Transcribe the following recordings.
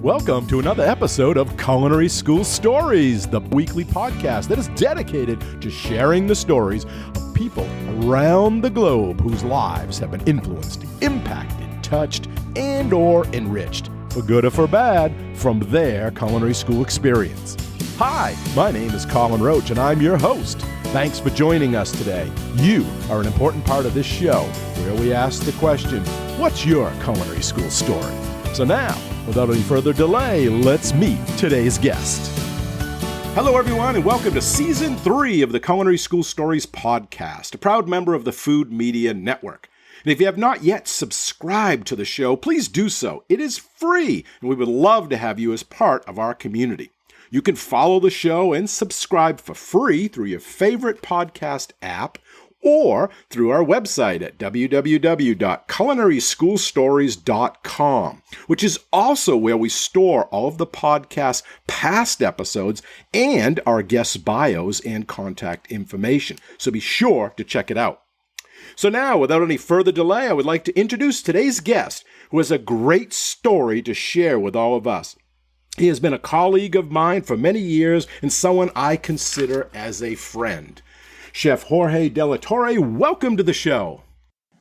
Welcome to another episode of Culinary School Stories, the weekly podcast that is dedicated to sharing the stories of people around the globe whose lives have been influenced, impacted, touched, and or enriched, for good or for bad, from their culinary school experience. Hi, my name is Colin Roach, and I'm your host. Thanks for joining us today. You are an important part of this show, where we ask the question, what's your culinary school story? So now, without any further delay, let's meet today's guest. Hello, everyone, and welcome to Season 3 of the Culinary School Stories podcast, a proud member of the Food Media Network. And if you have not yet subscribed to the show, please do so. It is free, and we would love to have you as part of our community. You can follow the show and subscribe for free through your favorite podcast app or through our website at www.culinaryschoolstories.com, which is also where we store all of the podcast's past episodes and our guests' bios and contact information. So be sure to check it out. So now, without any further delay, I would like to introduce today's guest, who has a great story to share with all of us. He has been a colleague of mine for many years and someone I consider as a friend. Chef Jorge de la Torre, welcome to the show.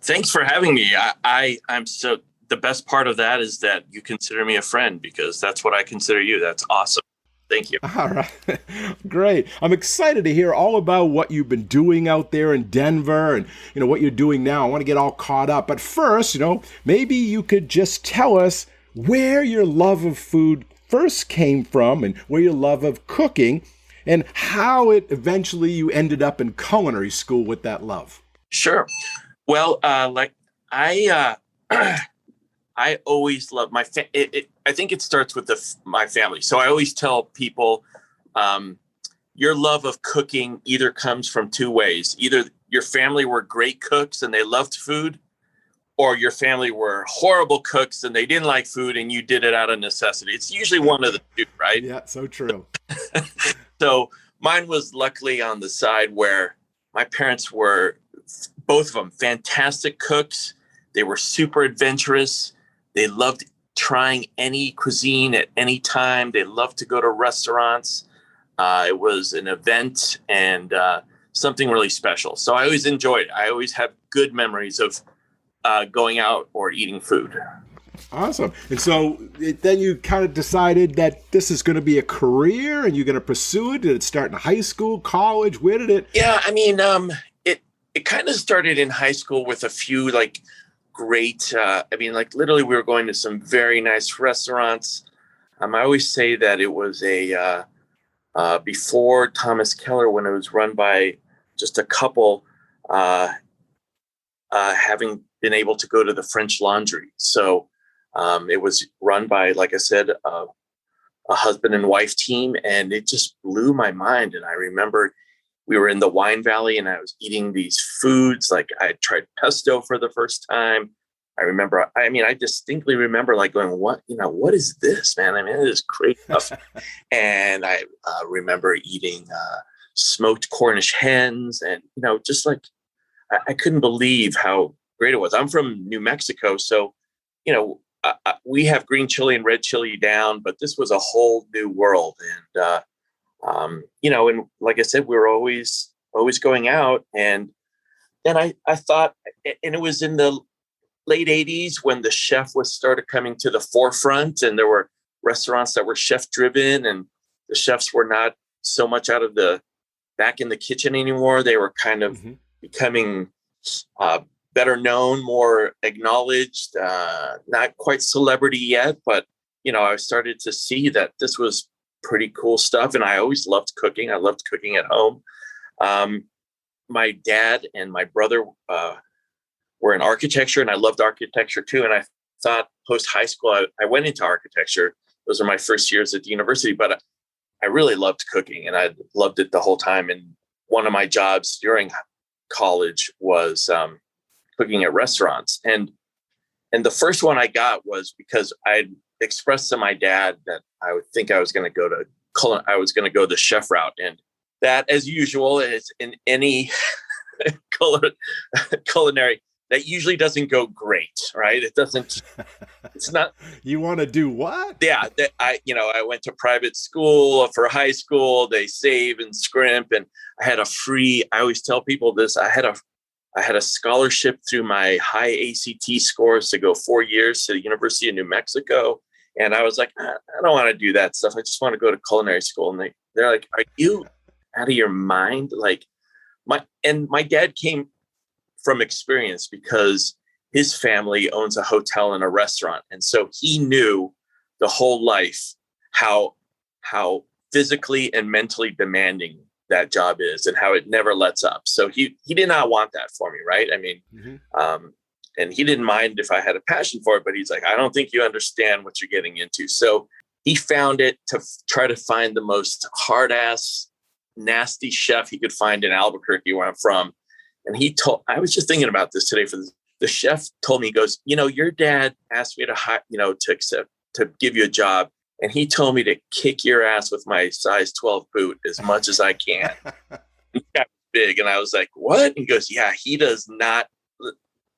Thanks for having me. I'm so, the best part of that is that you consider me a friend, because that's what I consider you. That's awesome. Thank you. All right. Great. I'm excited to hear all about what you've been doing out there in Denver and, what you're doing now. I want to get all caught up. But first, maybe you could just tell us where your love of food first came from and where your love of cooking and how it eventually you ended up in culinary school with that love. Sure. Well, I always love my I think it starts with my family. So I always tell people, your love of cooking either comes from two ways. Either your family were great cooks and they loved food, or your family were horrible cooks and they didn't like food and you did it out of necessity. It's usually one of the two, right? Yeah, so true. So mine was luckily on the side where my parents were, both of them, fantastic cooks. They were super adventurous. They loved trying any cuisine at any time. They loved to go to restaurants. It was an event and something really special. So I always enjoyed it. I always have good memories of going out or eating food. Awesome. And so then you kind of decided that this is going to be a career and you're going to pursue it. Did it start in high school, college? Where did it? Yeah, I mean, it kind of started in high school with a few great, literally we were going to some very nice restaurants. I always say that it was before Thomas Keller, when it was run by just a couple, having been able to go to the French Laundry. So it was run by, like I said, a husband and wife team, and it just blew my mind. And I remember we were in the Wine Valley and I was eating these foods. Like I tried pesto for the first time. I distinctly remember going, what is this, man? I mean, it is great stuff. And I remember eating smoked Cornish hens and, I couldn't believe how great it was. I'm from New Mexico, so, we have green chili and red chili down, but this was a whole new world. And, and like I said, we were always going out. And then I thought, and it was in the late 80s when the chef started coming to the forefront, and there were restaurants that were chef driven, and the chefs were not so much back in the kitchen anymore. They were kind of becoming better known, more acknowledged, not quite celebrity yet, but, I started to see that this was pretty cool stuff. And I always loved cooking. I loved cooking at home. My dad and my brother were in architecture, and I loved architecture too. And I thought post high school, I went into architecture. Those were my first years at the university, but I really loved cooking and I loved it the whole time. And one of my jobs during college was cooking at restaurants. And the first one I got was because I'd expressed to my dad that I would think I was going to go the chef route. And that, as usual, is in any culinary that usually doesn't go great, right? It doesn't, it's not. You want to do what? Yeah. I went to private school for high school. They save and scrimp. And I always tell people this, I had a scholarship through my high ACT scores to go 4 years to the University of New Mexico. And I was like, I don't want to do that stuff. I just want to go to culinary school. And they're like, are you out of your mind? Like my dad came from experience because his family owns a hotel and a restaurant. And so he knew the whole life, how physically and mentally demanding that job is and how it never lets up. So he did not want that for me. Right. I mean, and he didn't mind if I had a passion for it, but he's like, I don't think you understand what you're getting into. So he found it to try to find the most hard ass, nasty chef he could find in Albuquerque, where I'm from. And I was just thinking about this today the chef told me, he goes, your dad asked me to give you a job. And he told me to kick your ass with my size 12 boot as much as I can. He got big. And I was like, what? And he goes, yeah, he does not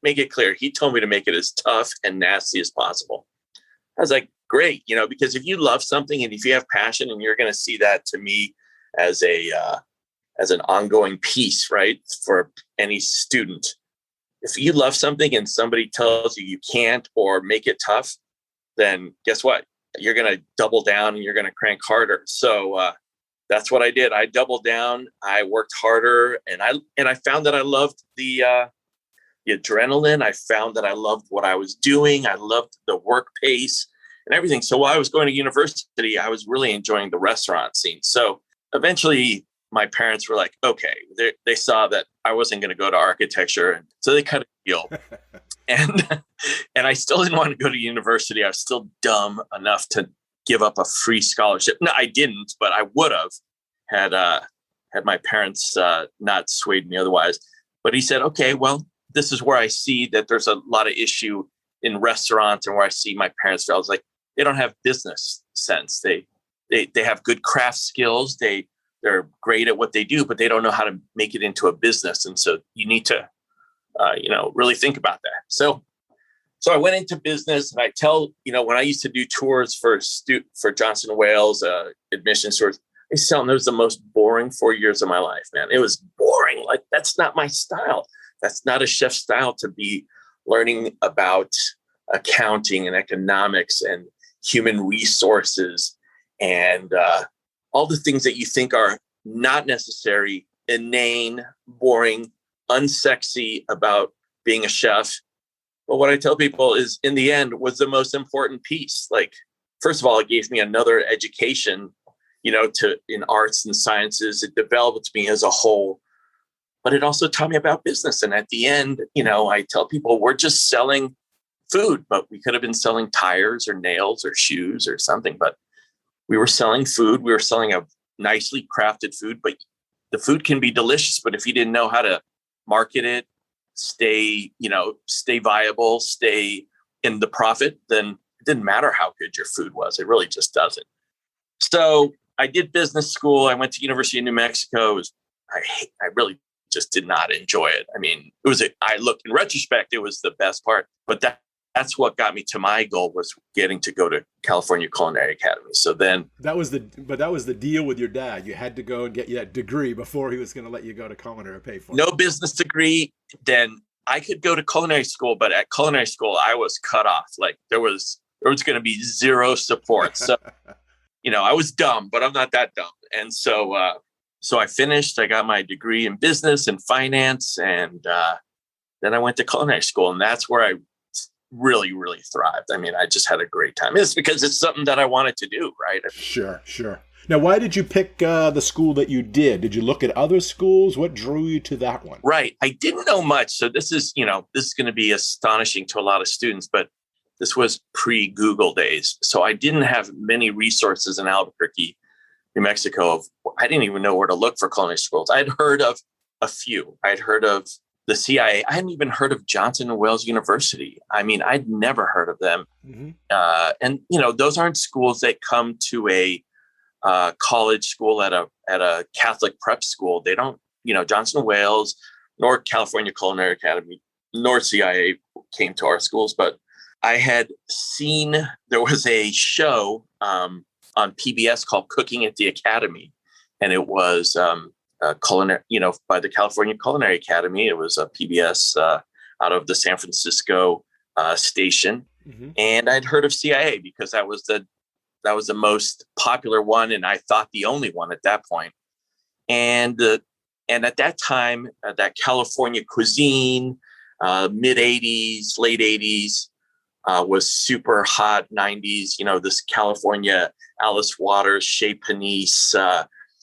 make it clear. He told me to make it as tough and nasty as possible. I was like, great. Because if you love something and if you have passion, and you're going to see that to me as an ongoing piece, right? For any student, if you love something and somebody tells you can't or make it tough, then guess what? You're going to double down and you're going to crank harder. So that's what I did. I doubled down. I worked harder, and I found that I loved the adrenaline. I found that I loved what I was doing. I loved the work pace and everything. So while I was going to university, I was really enjoying the restaurant scene. So eventually my parents were like, okay, they saw that I wasn't going to go to architecture. And so they cut a deal. And I still didn't want to go to university. I was still dumb enough to give up a free scholarship. No, I didn't, but I would have had my parents not swayed me otherwise. But he said, okay, well, this is where I see that there's a lot of issue in restaurants, and where I see my parents felt like they don't have business sense. They have good craft skills. They're great at what they do, but they don't know how to make it into a business. And so you need to, really think about that. So I went into business, and I tell, when I used to do tours for Johnson & Wales, admissions tours, I used to tell them it was the most boring 4 years of my life, man. It was boring. Like, that's not my style. That's not a chef's style, to be learning about accounting and economics and human resources and all the things that you think are not necessary, inane, boring, unsexy about being a chef. But what I tell people is, in the end, was the most important piece. Like, first of all, it gave me another education, in arts and sciences. It developed me as a whole, but it also taught me about business. And at the end, I tell people, we're just selling food, but we could have been selling tires or nails or shoes or something, but we were selling food. We were selling a nicely crafted food, but the food can be delicious, but if you didn't know how to market it, stay viable, stay in the profit, then it didn't matter how good your food was. It really just doesn't. So I did business school. I went to University of New Mexico. I really just did not enjoy it. I mean, I look in retrospect, it was the best part, but that's what got me to my goal, was getting to go to California Culinary Academy. So then that was the deal with your dad. You had to go and get that degree before he was going to let you go to culinary or pay for it. No business degree. Then I could go to culinary school, but at culinary school, I was cut off. Like, there was going to be zero support. So, I was dumb, but I'm not that dumb. And so I finished. I got my degree in business and finance, and then I went to culinary school, and that's where I really, really thrived. I mean, I just had a great time. It's because it's something that I wanted to do, right? Sure. Now, why did you pick the school that you did? Did you look at other schools? What drew you to that one? Right. I didn't know much. So this is going to be astonishing to a lot of students, but this was pre-Google days. So I didn't have many resources in Albuquerque, New Mexico. I didn't even know where to look for culinary schools. I'd heard of a few. I'd heard of the CIA. I hadn't even heard of Johnson & Wales University. I mean, I'd never heard of them. Mm-hmm. And those aren't schools that come to a college school at a Catholic prep school. They don't, Johnson & Wales nor California Culinary Academy nor CIA came to our schools, but I had seen there was a show on PBS called Cooking at the Academy, and it was culinary, by the California Culinary Academy. It was a PBS out of the San Francisco station, and I'd heard of CIA because that was the most popular one, and I thought the only one at that point. And at that time, that California cuisine, mid '80s, late '80s. Was super hot. 90s, this California Alice Waters, Chez Panisse,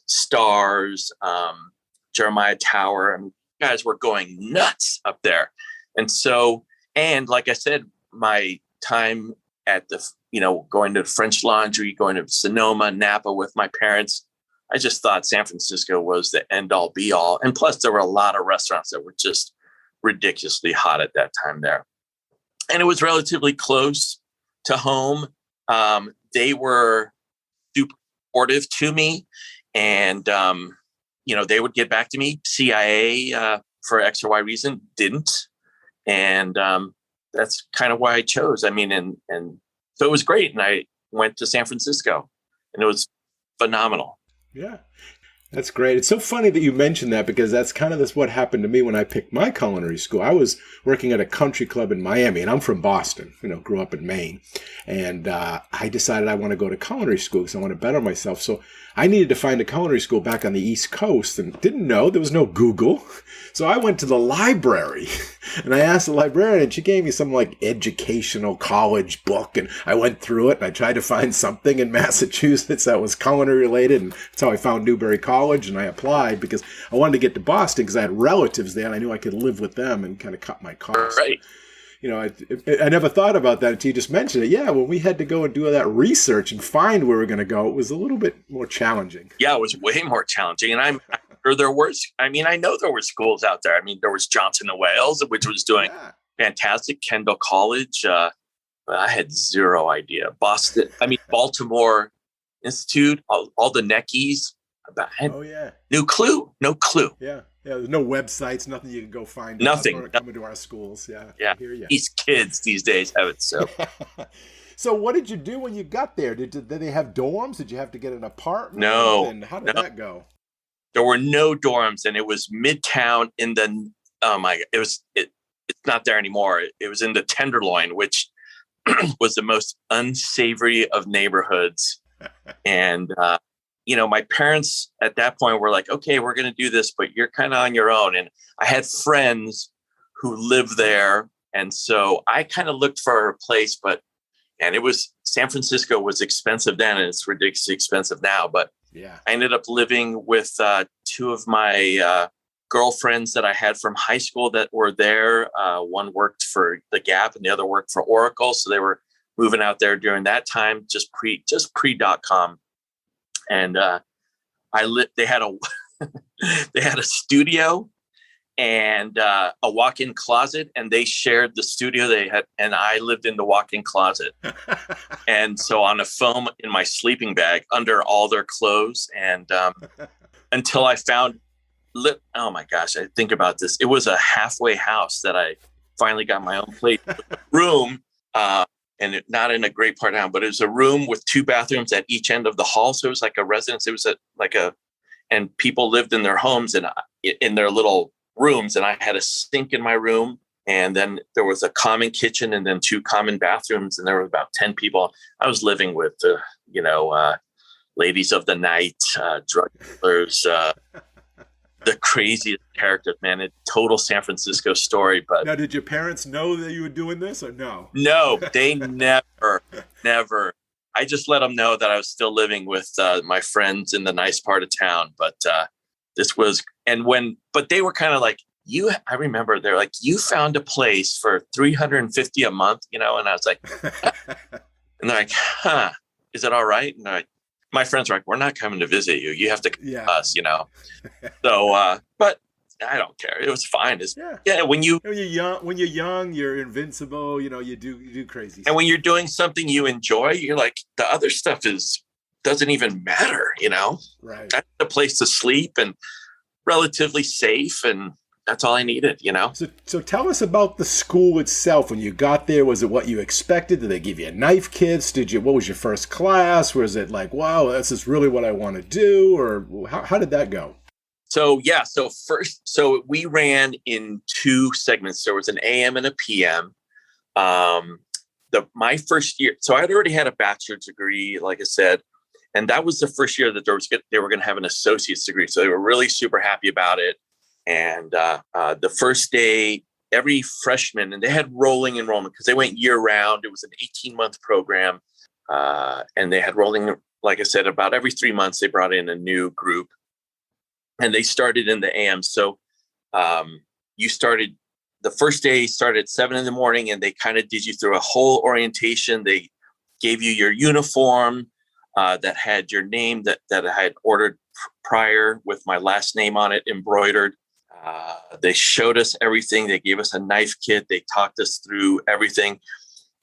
Stars, Jeremiah Tower, and guys were going nuts up there. And so, and like I said, my time at the, going to French Laundry, going to Sonoma, Napa with my parents, I just thought San Francisco was the end all be all. And plus there were a lot of restaurants that were just ridiculously hot at that time there. And it was relatively close to home. They were super supportive to me. And, they would get back to me. CIA, for X or Y reason, didn't. And that's kind of why I chose. I mean, and so it was great. And I went to San Francisco, and it was phenomenal. Yeah. That's great. It's so funny that you mentioned that, because that's kind of what happened to me when I picked my culinary school. I was working at a country club in Miami, and I'm from Boston, grew up in Maine. And I decided I want to go to culinary school because I want to better myself. So I needed to find a culinary school back on the East Coast, and didn't know. There was no Google. So I went to the library, and I asked the librarian, and she gave me some educational college book, and I went through it, and I tried to find something in Massachusetts that was culinary related, and that's how I found Newberry College, and I applied because I wanted to get to Boston because I had relatives there, and I knew I could live with them and kind of cut my costs. Right. I never thought about that until you just mentioned it. Yeah, when we had to go and do that research and find where we were going to go, it was a little bit more challenging. Yeah, it was way more challenging. And I'm sure there I know there were schools out there. I mean, there was Johnson and Wales, which was doing fantastic. Kendall College. But I had zero idea. Baltimore Institute, all the Neckies. No clue. Yeah. There's no websites, nothing you can go find. Nothing. Coming to our schools. Yeah. Yeah. These kids these days have it so. So what did you do when you got there? Did they have dorms? Did you have to get an apartment? No. And how did that go? There were no dorms, and it was Midtown in the, it's not there anymore. It was in the Tenderloin, which was the most unsavory of neighborhoods. And, my parents at that point were like, okay, we're going to do this, but you're kind of on your own. And I had friends who lived there. And so I kind of looked for a place, and San Francisco was expensive then, and it's ridiculously expensive now. But yeah, I ended up living with two of my girlfriends that I had from high school that were there. One worked for The Gap and the other worked for Oracle. So they were moving out there during that time, just pre.com. And they had a studio and a walk-in closet, and they shared the studio they had, and I lived in the walk-in closet. And so on a foam in my sleeping bag under all their clothes, and until I found oh my gosh, I think about this. It was a halfway house that I finally got my own place room. And not in a great part of town, but it was a room with two bathrooms at each end of the hall. So it was like a residence. It was and people lived in their homes and in their little rooms. And I had a sink in my room, and then there was a common kitchen, and then two common bathrooms. And there were about 10 people. I was living with, ladies of the night, drug dealers, the craziest character, man. A total San Francisco story. But now, did your parents know that you were doing this, or no? No, they never. I just let them know that I was still living with my friends in the nice part of town. But but they were kind of like, I remember they're like, you found a place for $350 a month, and I was like, and they're like, huh, is it all right? And my friends were like, we're not coming to visit you. You have to come to us, So, but I don't care. It was fine. When you're young, you're invincible. You do crazy stuff. And when you're doing something you enjoy, you're like, the other stuff doesn't even matter. Right. That's the place to sleep and relatively safe. And that's all I needed, you know? So tell us about the school itself. When you got there, was it what you expected? Did they give you knife kits? What was your first class? Was it like, wow, this is really what I want to do? Or how did that go? So we ran in 2 segments. There was an AM and a PM. My first year, so I had already had a bachelor's degree, like I said, and that was the first year that they were going to have an associate's degree. So they were really super happy about it. And the first day, every freshman, and they had rolling enrollment because they went year round. It was an 18-month program. And they had rolling, like I said, about every 3 months, they brought in a new group. And they started in the AM. So the first day started at 7 a.m. and they kind of did you through a whole orientation. They gave you your uniform that had your name that I had ordered prior with my last name on it embroidered. They showed us everything. They gave us a knife kit. They talked us through everything.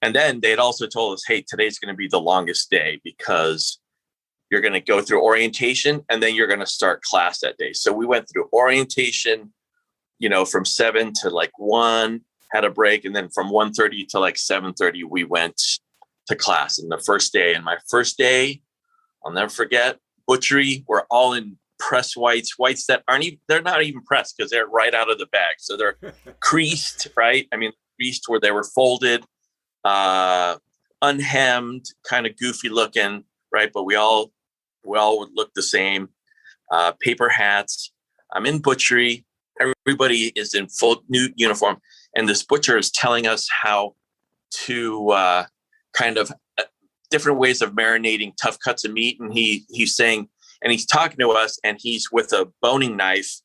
And then they'd also told us, hey, today's going to be the longest day because you're going to go through orientation and then you're going to start class that day. So we went through orientation, from 7 to like 1, had a break. And then from 1:30 to like 7:30, we went to class. And my first day, I'll never forget, butchery, we're all in press whites that they're not even pressed because they're right out of the bag. So they're creased, right? I mean, creased where they were folded, unhemmed, kind of goofy looking, right? But we all would look the same. Paper hats. I'm in butchery. Everybody is in full new uniform. And this butcher is telling us how to kind of different ways of marinating tough cuts of meat. And he's saying, and he's talking to us and he's with a boning knife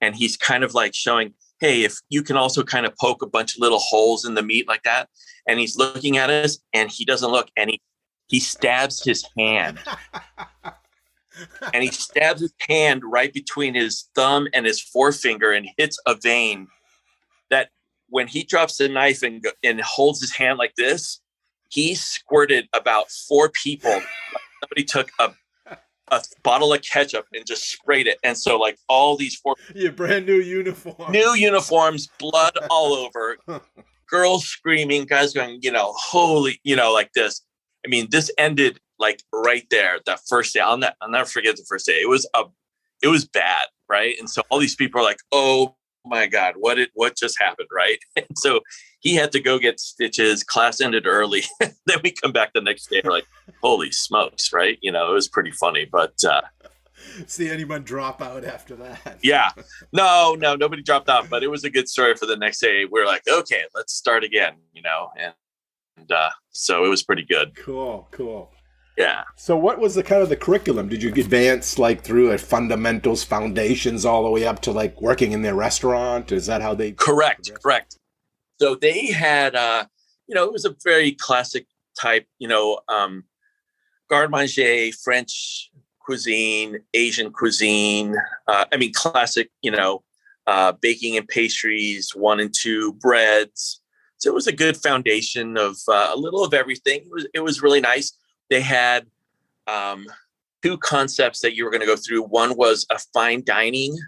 and he's kind of like showing, hey, if you can also kind of poke a bunch of little holes in the meat like that. And he's looking at us and he doesn't look and he stabs his hand. And he stabs his hand right between his thumb and his forefinger and hits a vein that when he drops the knife and holds his hand like this, he squirted about 4 people. Somebody took a bottle of ketchup and just sprayed it. And so like all these 4 brand new uniforms. New uniforms, blood all over, girls screaming, guys going, holy, like this. I mean, this ended like right there, that first day. I'll never forget the first day. It was bad, right? And so all these people are like, oh my God, what just happened, right? And so he had to go get stitches. Class ended early. Then we come back the next day, we're like, holy smokes, right? It was pretty funny, but see anyone drop out after that? Yeah, no, nobody dropped out, but it was a good story for the next day. We're like, okay, let's start again, and so it was pretty good. Cool. Yeah. So what was the kind of the curriculum? Did you advance like through fundamentals, foundations, all the way up to like working in their restaurant? Is that how they? Correct. So they had, it was a very classic type, garde-manger, French cuisine, Asian cuisine. Classic, baking and pastries, 1 and 2 breads. So it was a good foundation of a little of everything. It was really nice. They had 2 concepts that you were going to go through. One was a fine dining,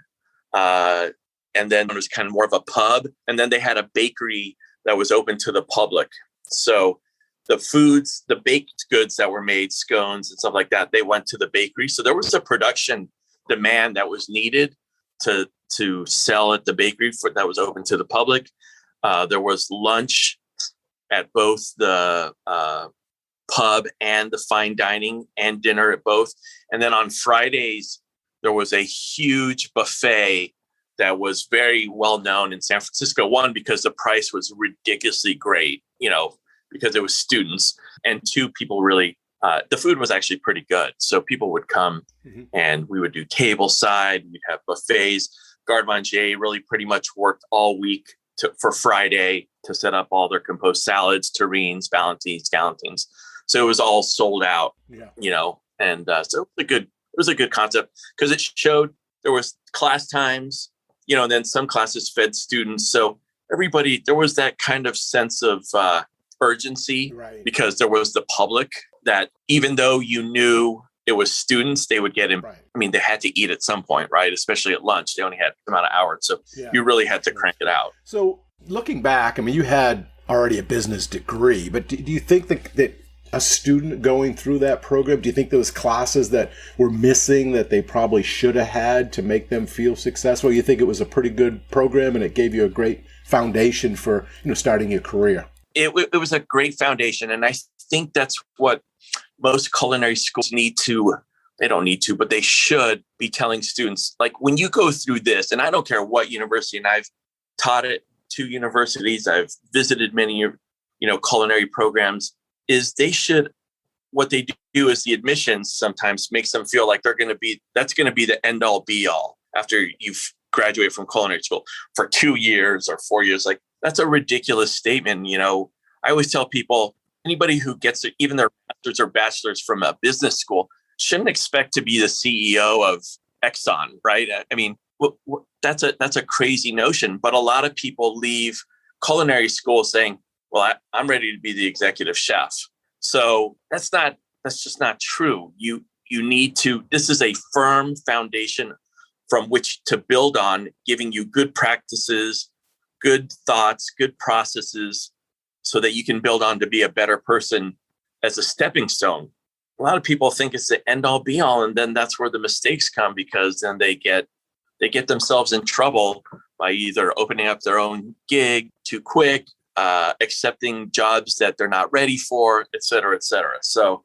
and then it was kind of more of a pub. And then they had a bakery that was open to the public. So the foods, the baked goods that were made, scones and stuff like that, they went to the bakery. So there was a production demand that was needed to sell at the bakery that was open to the public. There was lunch at both the pub and the fine dining, and dinner at both. And then on Fridays, there was a huge buffet that was very well known in San Francisco. 1, because the price was ridiculously great, because it was students, and 2, people really, the food was actually pretty good. So people would come and we would do table side, we'd have buffets. Garde-manger really pretty much worked all week for Friday to set up all their compost salads, terrines, valentines, galantines. So it was all sold out, and so it was a good concept because it showed there was class times, and then some classes fed students. So everybody, there was that kind of sense of urgency, right? Because there was the public that even though you knew it was students, they would get in. Right. I mean, they had to eat at some point, right? Especially at lunch. They only had a amount of hours. So Yeah. you really had to crank it out. So looking back, I mean, you had already a business degree, but do you think that a student going through that program, do you think there was classes that were missing that they probably should have had to make them feel successful? You think it was a pretty good program and it gave you a great foundation for, starting your career? It was a great foundation. And I think that's what most culinary schools they don't need to, but they should be telling students, like, when you go through this, and I don't care what university, and I've taught at 2 universities, I've visited many, culinary programs, is what they do is the admissions sometimes makes them feel like that's going to be the end all be all after you've graduated from culinary school for 2 years or 4 years. Like, that's a ridiculous statement. I always tell people, anybody who gets even their master's or bachelor's from a business school shouldn't expect to be the CEO of Exxon, right? I mean, that's a crazy notion. But a lot of people leave culinary school saying, well, I'm ready to be the executive chef. So that's just not true. You need to, this is a firm foundation from which to build on, giving you good practices, good thoughts, good processes, so that you can build on to be a better person as a stepping stone. A lot of people think it's the end all be all, and then that's where the mistakes come, because then they get themselves in trouble by either opening up their own gig too quick, accepting jobs that they're not ready for, et cetera, et cetera. So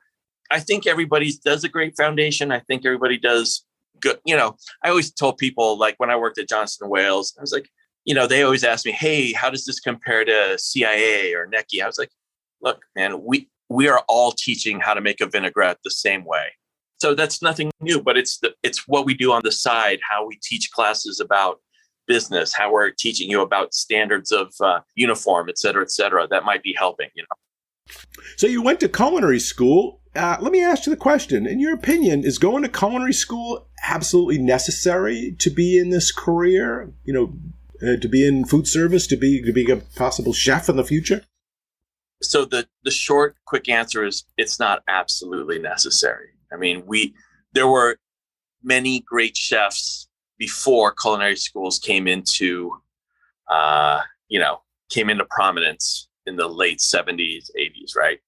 I think everybody does a great foundation. I think everybody does good. I always told people, like, when I worked at Johnson & Wales, I was like, they always ask me, hey, how does this compare to CIA or NECI? I was like, look, man, we are all teaching how to make a vinaigrette the same way. So that's nothing new, but it's what we do on the side, how we teach classes about business, how we're teaching you about standards of uniform, et cetera, that might be helping. So you went to culinary school. Let me ask you the question. In your opinion, is going to culinary school absolutely necessary to be in this career? To be in food service, to be a possible chef in the future? So the short, quick answer is it's not absolutely necessary. I mean, there were many great chefs before culinary schools came into prominence in the late 70s, 80s, right?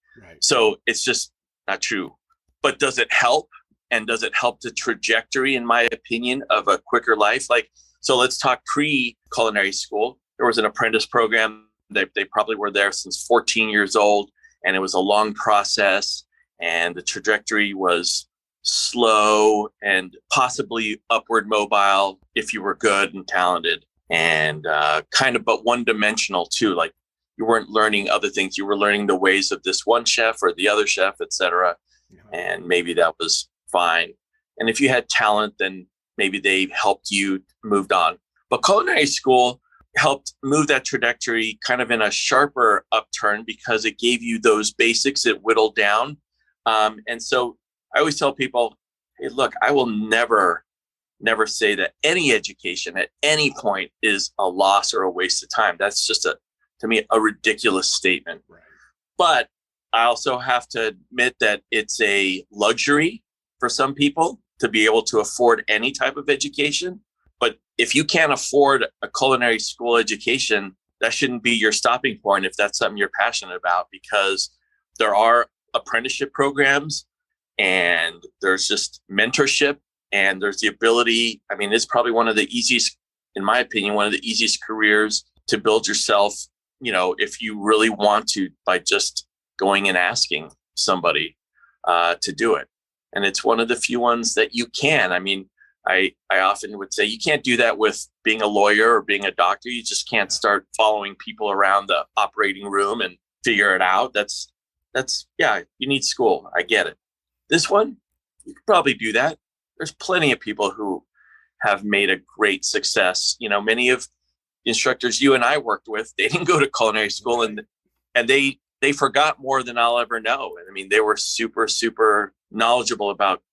So it's just not true. But does it help? And does it help the trajectory, in my opinion, of a quicker life? So let's talk pre-culinary school. There was an apprentice program. They probably were there since 14 years old, and it was a long process, and the trajectory was slow and possibly upward mobile if you were good and talented, and kind of but one-dimensional too. Like, you weren't learning other things. You were learning the ways of this one chef or the other chef, et cetera. And maybe that was fine. And if you had talent, then maybe they helped you moved on. But culinary school helped move that trajectory kind of in a sharper upturn, because it gave you those basics. It whittled down. And so I always tell people, hey, look, I will never say that any education at any point is a loss or a waste of time. That's just to me, a ridiculous statement. Right. But I also have to admit that it's a luxury for some people to be able to afford any type of education. But if you can't afford a culinary school education, that shouldn't be your stopping point if that's something you're passionate about, because there are apprenticeship programs, and there's just mentorship, and there's the ability. I mean, it's probably one of the easiest, in my opinion, one of the easiest careers to build yourself, if you really want to, by just going and asking somebody to do it. And it's one of the few ones that you can. I mean, I often would say you can't do that with being a lawyer or being a doctor. You just can't start following people around the operating room and figure it out. That's you need school. I get it. This one, you could probably do that. There's plenty of people who have made a great success. Many of the instructors you and I worked with, they didn't go to culinary school, and they forgot more than I'll ever know. I mean, they were super, super knowledgeable about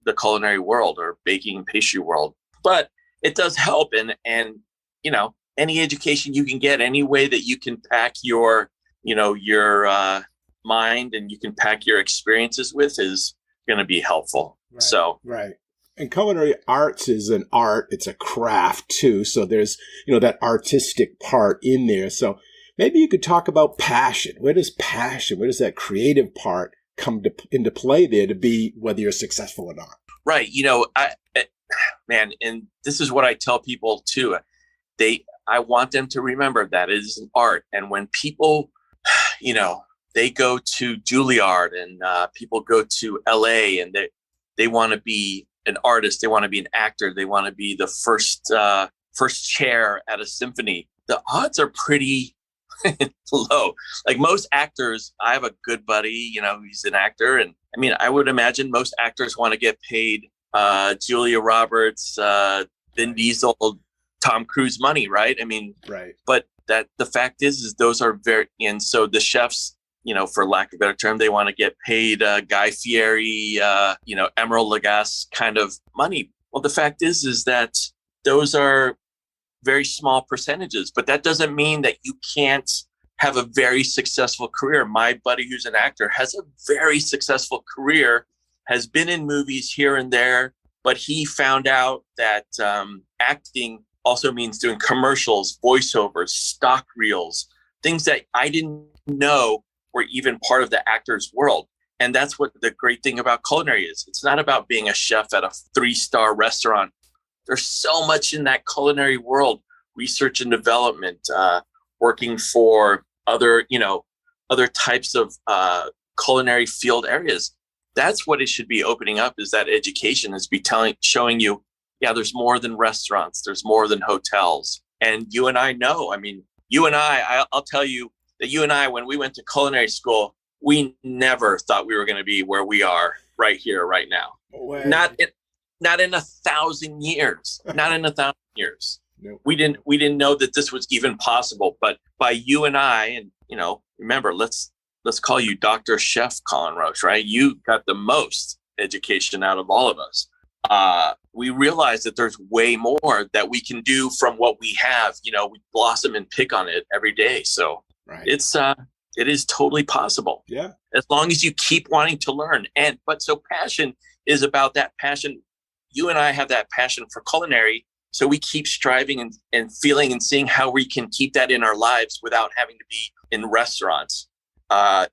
the culinary world or baking and pastry world. But it does help, and any education you can get, any way that you can pack your mind and you can pack your experiences with is going to be helpful. Right. So, right. And culinary arts is an art. It's a craft too. So there's, that artistic part in there. So maybe you could talk about passion. Where does that creative part into play there to be whether you're successful or not? Right. And this is what I tell people too. I want them to remember that it is an art. And when people, they go to Juilliard and people go to LA and they want to be an artist, they want to be an actor, they want to be the first chair at a symphony. The odds are pretty low. Like most actors, I have a good buddy, he's an actor. And I mean, I would imagine most actors want to get paid Julia Roberts, Vin Diesel, Tom Cruise money, right? I mean, right. But the fact is those are and so the chefs, for lack of a better term, they want to get paid Guy Fieri, Emeril Lagasse kind of money. Well, the fact is that those are very small percentages, but that doesn't mean that you can't have a very successful career. My buddy who's an actor has a very successful career, has been in movies here and there, but he found out that acting also means doing commercials, voiceovers, stock reels, things that I didn't know were even part of the actor's world. And that's what the great thing about culinary is. It's not about being a chef at a 3-star restaurant. There's so much in that culinary world, research and development, working for other types of culinary field areas. That's what it should be opening up, is that education is showing you, yeah, there's more than restaurants. There's more than hotels. And you and I know, I'll tell you that you and I, when we went to culinary school, we never thought we were going to be where we are right here, right now. Not in 1,000 years. Not in 1,000 years. Nope. We didn't know that this was even possible. But by you and I, and remember, let's call you Dr. Chef Colin Roche, right? You got the most education out of all of us. We realize that there's way more that we can do from what we have. We blossom and pick on it every day. So right. It is totally possible. Yeah. As long as you keep wanting to learn. But passion is about that passion. You and I have that passion for culinary. So we keep striving and feeling and seeing how we can keep that in our lives without having to be in restaurants, and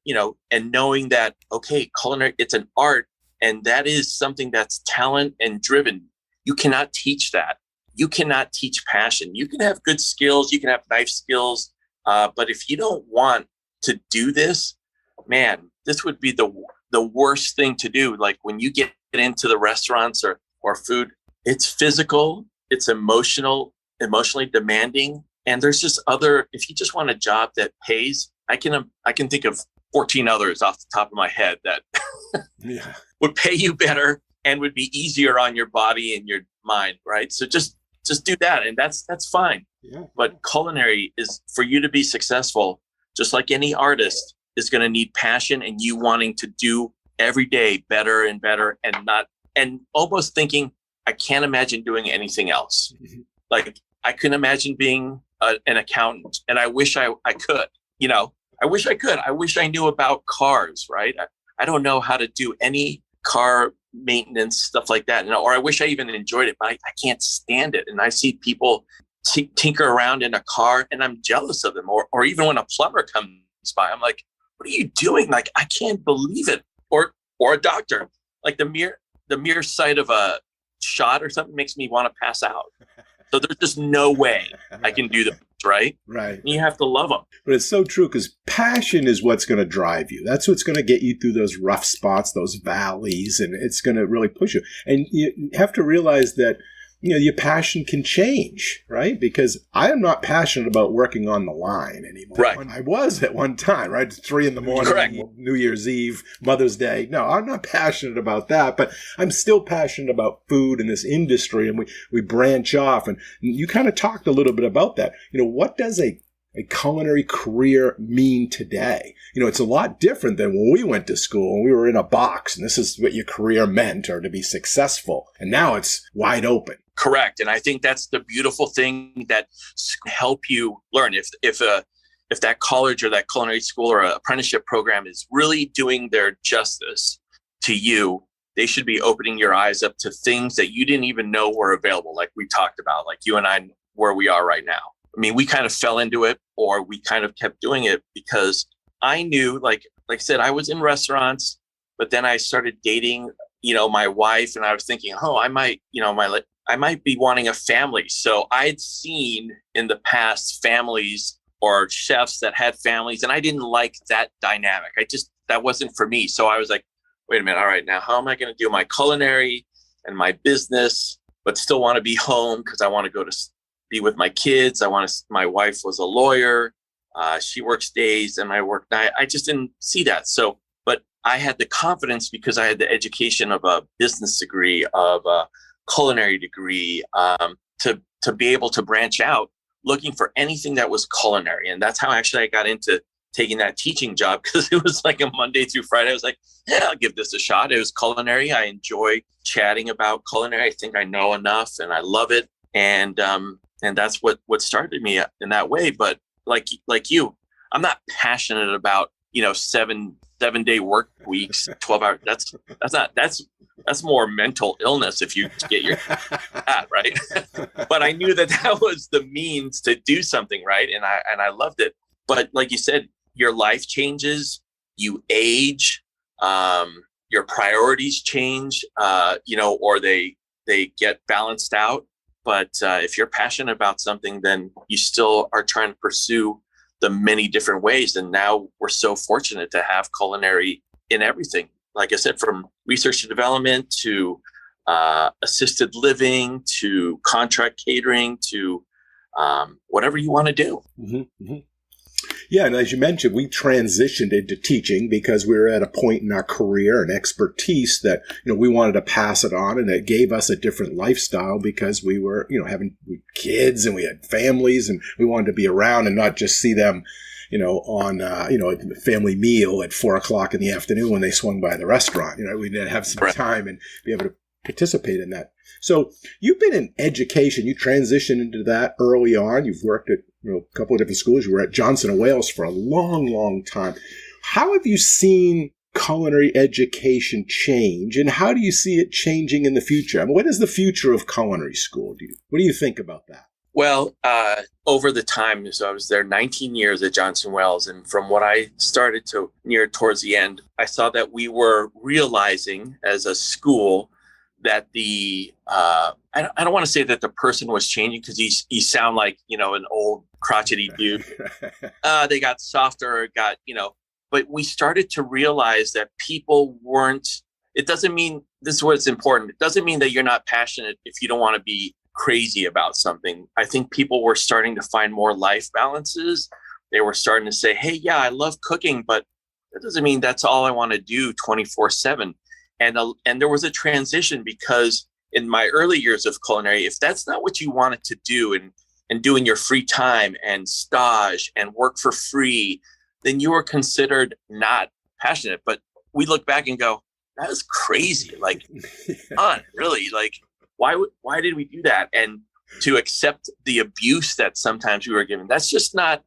knowing that, okay, culinary, it's an art. And that is something that's talent and driven. You cannot teach that. You cannot teach passion. You can have good skills. You can have knife skills. But if you don't want to do this, man, this would be the worst thing to do. Like when you get into the restaurants or food, it's physical, it's emotionally demanding. And there's just if you just want a job that pays, I can think of 14 others off the top of my head that yeah. would pay you better and would be easier on your body and your mind, right? So just do that, and that's fine. Yeah. But culinary is, for you to be successful, just like any artist, is going to need passion and you wanting to do every day better and better, and almost thinking, I can't imagine doing anything else. Mm-hmm. Like I couldn't imagine being an accountant, and I wish I could. I wish I could. I wish I knew about cars, right? I don't know how to do any car maintenance, stuff like that. Or I wish I even enjoyed it, but I can't stand it. And I see people tinker around in a car and I'm jealous of them. Or even when a plumber comes by, I'm like, what are you doing? Like, I can't believe it. Or a doctor, like the mere sight of a shot or something makes me want to pass out. So there's just no way I can do this, right? Right. And you have to love them. But it's so true, because passion is what's going to drive you. That's what's going to get you through those rough spots, those valleys, and it's going to really push you. And you have to realize that, your passion can change, right? Because I am not passionate about working on the line anymore. Right. I was at one time, right? 3 a.m, Correct. New Year's Eve, Mother's Day. No, I'm not passionate about that, but I'm still passionate about food in this industry, and we branch off. And you kind of talked a little bit about that. What does a culinary career mean today? It's a lot different than when we went to school and we were in a box and this is what your career meant, or to be successful. And now it's wide open. Correct. And I think that's the beautiful thing that help you learn. If that college or that culinary school or apprenticeship program is really doing their justice to you, they should be opening your eyes up to things that you didn't even know were available. Like we talked about, like you and I, where we are right now. I mean, we kind of fell into it, or we kind of kept doing it because I knew, like I said, I was in restaurants, but then I started dating, my wife, and I was thinking, oh, I might be wanting a family. So I'd seen in the past families or chefs that had families, and I didn't like that dynamic. That wasn't for me. So I was like, wait a minute. All right, now how am I going to do my culinary and my business, but still want to be home because I want to go to be with my kids. My wife was a lawyer. She works days and I work night. I just didn't see that. So, but I had the confidence because I had the education of a business degree, of a culinary degree, to be able to branch out looking for anything that was culinary. And that's how actually I got into taking that teaching job, because it was like a Monday through Friday. I was like, yeah, I'll give this a shot. It was culinary. I enjoy chatting about culinary. I think I know enough and I love it. And that's what started me in that way. But like you, I'm not passionate about, 7-day work weeks, 12 hours. That's more mental illness if you get your that, right? But I knew that was the means to do something, right? And I loved it. But like you said, your life changes, you age, your priorities change, or they get balanced out. But if you're passionate about something, then you still are trying to pursue the many different ways. And now we're so fortunate to have culinary in everything. Like I said, from research and development to assisted living to contract catering to whatever you want to do. Mm-hmm, mm-hmm. Yeah, and as you mentioned, we transitioned into teaching because we were at a point in our career and expertise that, we wanted to pass it on, and it gave us a different lifestyle because we were, having kids and we had families, and we wanted to be around and not just see them, on, a family meal at 4:00 in the afternoon when they swung by the restaurant. We'd have some time and be able to participate in that. So you've been in education. You transitioned into that early on. You've worked at a couple of different schools. You were at Johnson & Wales for a long, long time. How have you seen culinary education change, and how do you see it changing in the future? I mean, what is the future of culinary school? What do you think about that? Well, over the time, so I was there 19 years at Johnson & Wales, and from what I started to near towards the end, I saw that we were realizing as a school that I don't want to say that the person was changing, because you sound like, an old crotchety dude. They got softer, but we started to realize that people weren't, it doesn't mean, this is what's important. It doesn't mean that you're not passionate if you don't want to be crazy about something. I think people were starting to find more life balances. They were starting to say, hey, yeah, I love cooking, but that doesn't mean that's all I want to do 24/7. And there was a transition, because in my early years of culinary, if that's not what you wanted to do and do in your free time and stage and work for free, then you were considered not passionate. But we look back and go, that is crazy. Like, really? Like, why did we do that? And to accept the abuse that sometimes we were given, that's not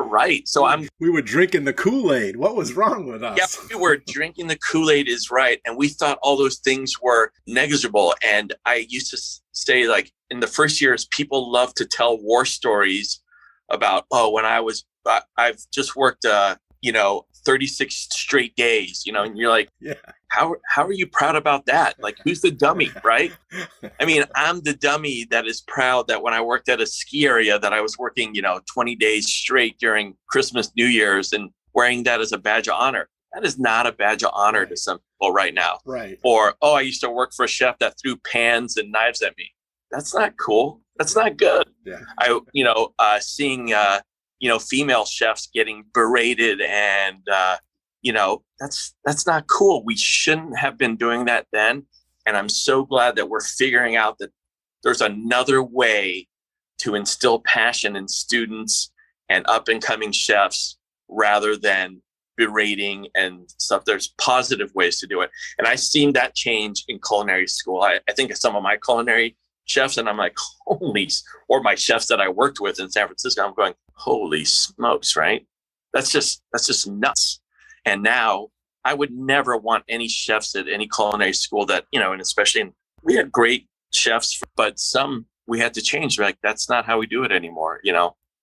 right. So we were drinking the Kool-Aid. What was wrong with us? Yeah, we were drinking the Kool-Aid is right. And we thought all those things were negligible. And I used to say, like, in the first years, people love to tell war stories about, when I've just worked, 36 straight days, and you're like, yeah. How are you proud about that? Like, who's the dummy, right? I mean, I'm the dummy that is proud that when I worked at a ski area that I was working, 20 days straight during Christmas, New Year's, and wearing that as a badge of honor. That is not a badge of honor to some people right now. Right. Or, I used to work for a chef that threw pans and knives at me. That's not cool. That's not good. Yeah. Seeing, female chefs getting berated and, that's not cool. We shouldn't have been doing that then. And I'm so glad that we're figuring out that there's another way to instill passion in students and up and coming chefs rather than berating and stuff. There's positive ways to do it. And I've seen that change in culinary school. I think of some of my culinary chefs and I'm like, or my chefs that I worked with in San Francisco, I'm going, holy smokes, right? That's just nuts. And now I would never want any chefs at any culinary school that, and especially we had great chefs, but some we had to change. Like, that's not how we do it anymore.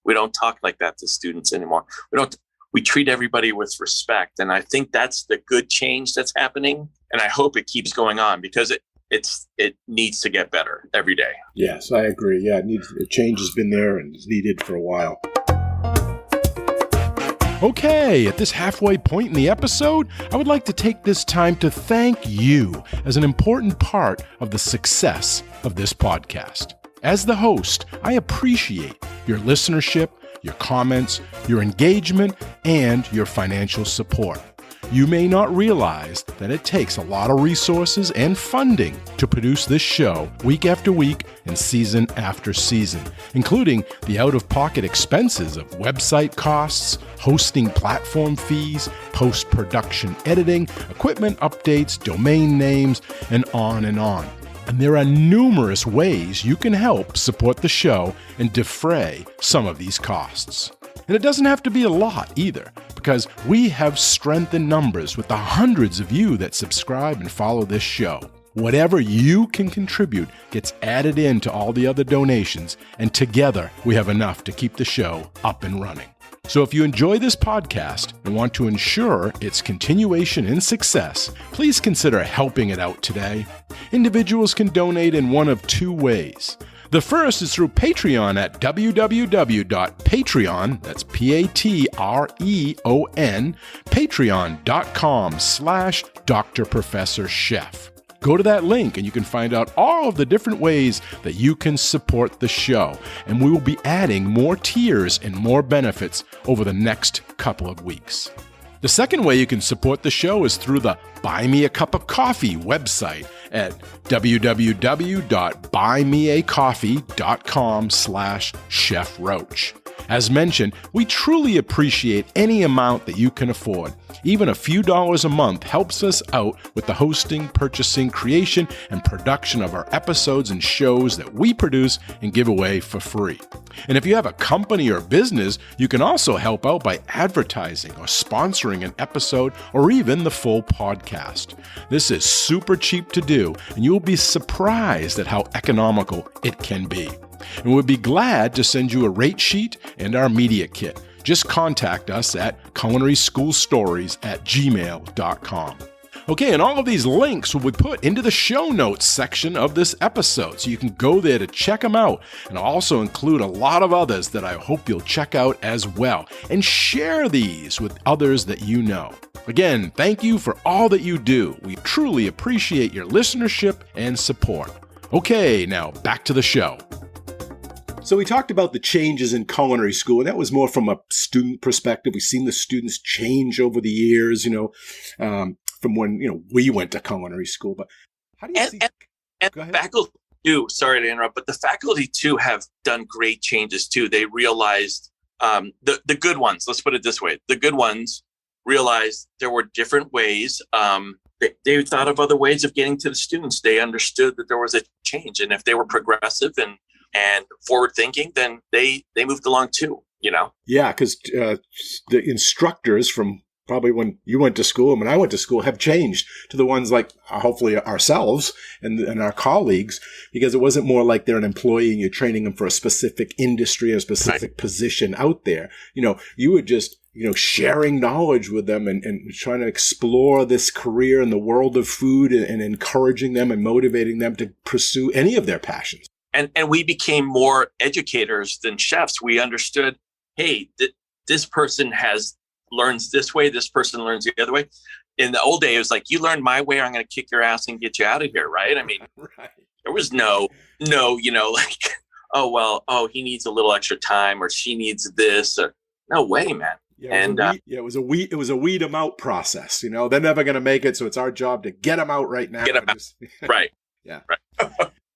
We don't talk like that to students anymore. We treat everybody with respect. And I think that's the good change that's happening. And I hope it keeps going on because it needs to get better every day. Yes, I agree. Yeah, change has been there and is needed for a while. Okay, at this halfway point in the episode, I would like to take this time to thank you as an important part of the success of this podcast. As the host, I appreciate your listenership, your comments, your engagement, and your financial support. You may not realize that it takes a lot of resources and funding to produce this show week after week and season after season, including the out-of-pocket expenses of website costs, hosting platform fees, post-production editing, equipment updates, domain names, and on and on. And there are numerous ways you can help support the show and defray some of these costs. And it doesn't have to be a lot either, because we have strength in numbers with the hundreds of you that subscribe and follow this show. Whatever you can contribute gets added into all the other donations, and together we have enough to keep the show up and running. So if you enjoy this podcast and want to ensure its continuation and success, please consider helping it out today. Individuals can donate in one of two ways. The first is through Patreon at www.patreon, that's Patreon, patreon.com/Dr. Professor Chef. Go to that link and you can find out all of the different ways that you can support the show. And we will be adding more tiers and more benefits over the next couple of weeks. The second way you can support the show is through the Buy Me a Cup of Coffee website at www.buymeacoffee.com/Chef Roach. As mentioned, we truly appreciate any amount that you can afford. Even a few dollars a month helps us out with the hosting, purchasing, creation, and production of our episodes and shows that we produce and give away for free. And if you have a company or business, you can also help out by advertising or sponsoring an episode or even the full podcast. This is super cheap to do, and you will be surprised at how economical it can be. And we'd be glad to send you a rate sheet and our media kit. Just contact us at culinaryschoolstories@gmail.com. Okay, and all of these links will be put into the show notes section of this episode, so you can go there to check them out. And I'll also include a lot of others that I hope you'll check out as well, and share these with others that you know. Again, thank you for all that you do. We truly appreciate your listenership and support. Okay, now back to the show. So we talked about the changes in culinary school, and that was more from a student perspective. We've seen the students change over the years, from when, we went to culinary school. But how do you see... And faculty too, sorry to interrupt, but the faculty too have done great changes too. They realized, the good ones, let's put it this way, the good ones realized there were different ways. They thought of other ways of getting to the students. They understood that there was a change. And if they were progressive and forward thinking, then they moved along too, Yeah, because the instructors from probably when you went to school and when I went to school have changed to the ones like hopefully ourselves and our colleagues, because it wasn't more like they're an employee and you're training them for a specific industry or a specific position out there. You were just, sharing knowledge with them and trying to explore this career in the world of food and encouraging them and motivating them to pursue any of their passions. And we became more educators than chefs. We understood, hey, this person learns this way, this person learns the other way. In the old days, it was like, you learn my way, I'm going to kick your ass and get you out of here, right? I mean, right. There was no, he needs a little extra time or she needs this. Or, no way, man. Yeah, it was a weed them out process. They're never going to make it, so it's our job to get them out right now. Get them out. Right. Yeah. Right.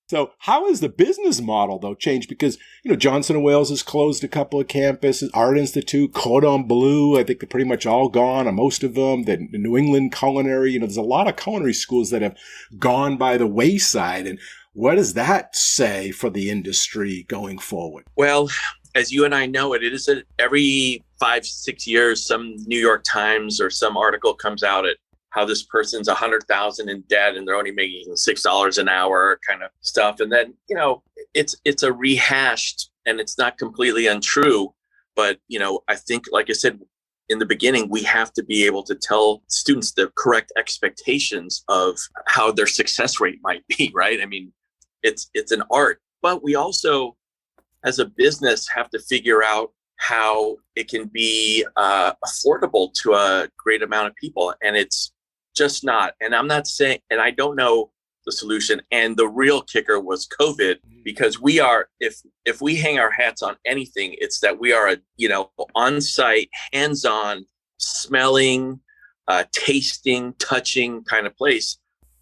So how has the business model, though, changed? Because, Johnson & Wales has closed a couple of campuses, Art Institute, Cordon Bleu, I think they're pretty much all gone, or most of them. The New England Culinary, there's a lot of culinary schools that have gone by the wayside. And what does that say for the industry going forward? Well, as you and I know it is every 5-6 years, some New York Times or some article comes out how this person's 100,000 in debt and they're only making $6 an hour kind of stuff. And then, it's a rehashed, and it's not completely untrue. But, I think, like I said in the beginning, we have to be able to tell students the correct expectations of how their success rate might be, right? I mean, it's an art, but we also, as a business, have to figure out how it can be affordable to a great amount of people. And it's just not. And I'm not saying, and I don't know the solution. And the real kicker was COVID, because we are, if we hang our hats on anything, it's that we are a, on-site, hands-on, smelling, tasting, touching kind of place.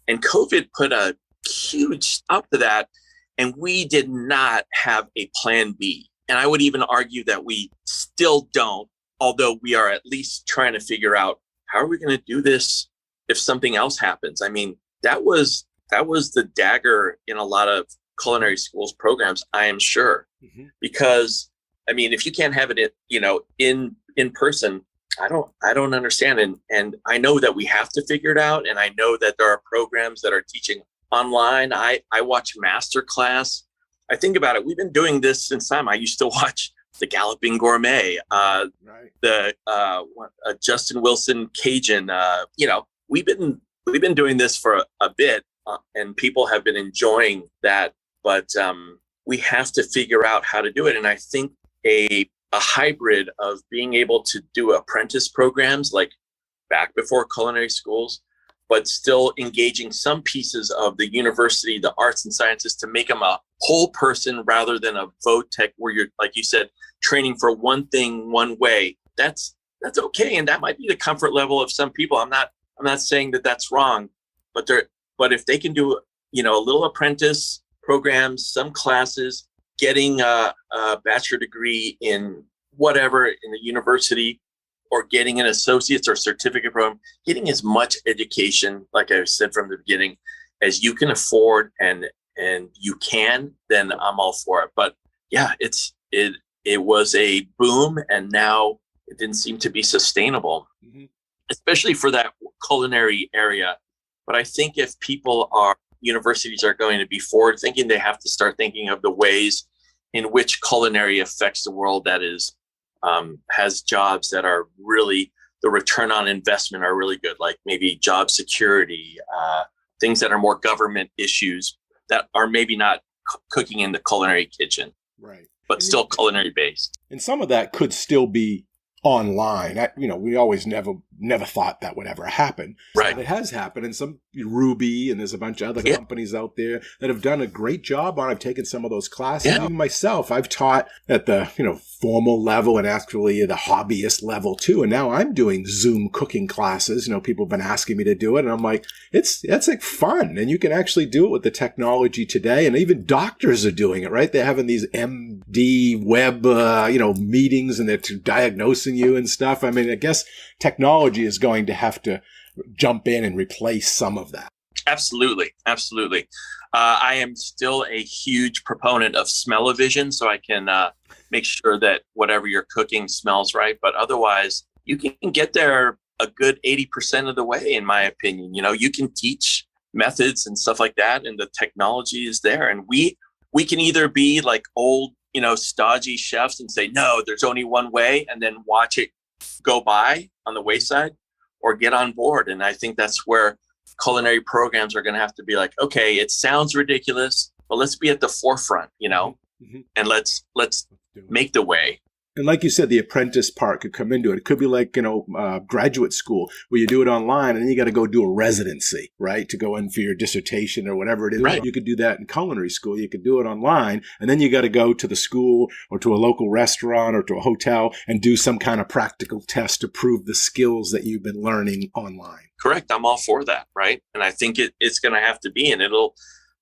And COVID put a huge stop to that. And we did not have a plan B. And I would even argue that we still don't, although we are at least trying to figure out, how are we going to do this if something else happens? I mean, that was the dagger in a lot of culinary schools programs, I am sure. Mm-hmm. Because, I mean, if you can't have it, in person, I don't understand. And I know that we have to figure it out. And I know that there are programs that are teaching online. I watch Masterclass. I think about it. We've been doing this since time. I used to watch The Galloping Gourmet, the Justin Wilson Cajun. We've been doing this for a bit, and people have been enjoying that. But we have to figure out how to do it. And I think a hybrid of being able to do apprentice programs like back before culinary schools, but still engaging some pieces of the university, the arts and sciences, to make them a whole person rather than a vo-tech where you're, like you said, training for one thing one way. That's okay, and that might be the comfort level of some people. I'm not saying that that's wrong, but if they can do a little apprentice programs, some classes, getting a bachelor degree in whatever in the university, or getting an associate's or certificate program, getting as much education, like I said from the beginning, as you can afford and you can, then I'm all for it. But yeah, it was a boom, and now it didn't seem to be sustainable, mm-hmm. especially for that culinary area. But I think if universities are going to be forward thinking, they have to start thinking of the ways in which culinary affects the world that is has jobs that are really, the return on investment are really good, like maybe job security, things that are more government issues that are maybe not cooking in the culinary kitchen, right? But still culinary based. And some of that could still be online. We always never thought that would ever happen. Right. But it has happened. And some Ruby, and there's a bunch of other companies out there that have done a great job on. I've taken some of those classes. Yeah. Even myself, I've taught at the, formal level and actually the hobbyist level too. And now I'm doing Zoom cooking classes. People have been asking me to do it. And I'm like, that's like fun. And you can actually do it with the technology today. And even doctors are doing it, right? They're having these MD web, meetings, and they're diagnosing you and stuff. I mean, I guess technology is going to have to jump in and replace some of that. Absolutely. Absolutely. I am still a huge proponent of smell-o-vision, so I can make sure that whatever you're cooking smells right. But otherwise, you can get there a good 80% of the way, in my opinion. You can teach methods and stuff like that, and the technology is there. And we can either be like old, stodgy chefs and say, no, there's only one way, and then watch it go by on the wayside, or get on board. And I think that's where culinary programs are going to have to be like, okay, it sounds ridiculous, but let's be at the forefront, mm-hmm. and let's make the way. And like you said, the apprentice part could come into it. It could be like, graduate school where you do it online and then you got to go do a residency, right? To go in for your dissertation or whatever it is. Right. You could do that in culinary school. You could do it online, and then you got to go to the school or to a local restaurant or to a hotel and do some kind of practical test to prove the skills that you've been learning online. Correct. I'm all for that. Right. And I think it's going to have to be, and it will